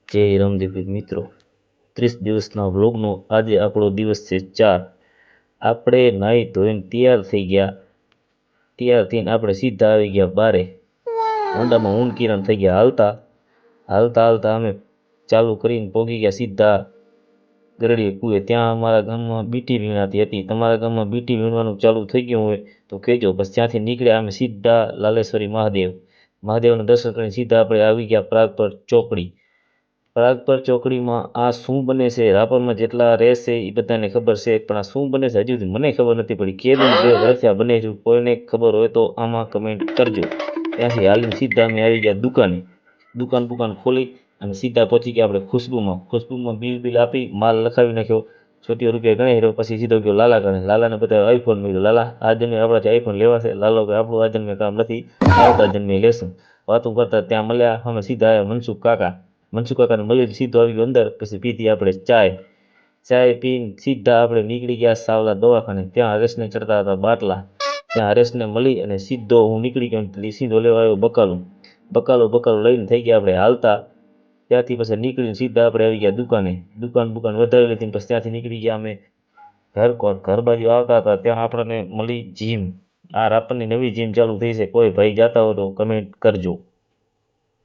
જય રામદેવ મિત્રો, 30 દિવસના વ્લોગનો આજે આપણો દિવસ છે 4। આપણે નાહી ધોઈને તૈયાર થઈ ગયા। તૈયાર થઈને આપણે સીધા આવી ગયા બારે। હોન્ડામાં ઊન કિરણ થઈ ગયા હાલતા હાલતા હાલતા અમે ચાલુ કરીને પહોંચી ગયા સીધા ગરડીએ કૂએ। ત્યાં અમારા ગામમાં બીટી વીણાતી હતી। તમારા ગામમાં બીટી વીણવાનું ચાલુ થઈ ગયું હોય તો કહેજો। બસ ત્યાંથી નીકળ્યા અમે સીધા લાલેશ્વરી મહાદેવના દર્શન કરીને સીધા આપણે આવી ગયા પ્રાગપર ચોકડી। પ્રાગપર ચોકડીમાં આ શું બને છે, રાપરમાં જેટલા રહેશે એ બધાને ખબર છે, પણ આ શું બને છે હજુ સુધી મને ખબર નથી પડી। કેદું બે વર્ષથી આ બને છે, કોઈને ખબર હોય તો આમાં કમેન્ટ કરજો। ત્યાંથી હાલીને સીધા અમે આવી ગયા દુકાને। દુકાન ખોલી અને સીધા પહોંચી ગયા આપણે ખુશ્બુમાં બિલ આપી માલ લખાવી નાખ્યો। ₹70 ગણાઈ રહ્યો। પછી સીધો ગયો લાલા કરે। લાલાને બધા આઈફોન મળ્યો। લાલા આ જન્મે આપણાથી આઈફોન લેવા છે? લાલો કે આપણું આ જન્મે કામ નથી, આવતા જન્મે લેશું। વાતું કરતા ત્યાં મળ્યા અમે સીધા આવ્યા મનસુખ કાકાને મળીને સીધો આવી ગયો અંદર। પછી પીધી આપણે ચાય પીને સીધા આપણે નીકળી ગયા સાવલા દવાખાને। ત્યાં હરેશને ચડતા હતા બાટલા। ત્યાં હરેશને મળી અને સીધો હું નીકળી ગયો, સીધો લેવા આવ્યો બકાલો લઈને થઈ ગયા આપણે હાલતા। ત્યાંથી પછી નીકળીને સીધા આપણે આવી ગયા દુકાને। દુકાન વધારી લીધી। પછી ત્યાંથી નીકળી ગયા અમે ઘર બાજુ આવતા હતા ત્યાં આપણને મળી જીમ। આ રાપરની નવી જીમ ચાલુ થઈ છે, કોઈ ભાઈ જાતા હોય તો કમેન્ટ કરજો।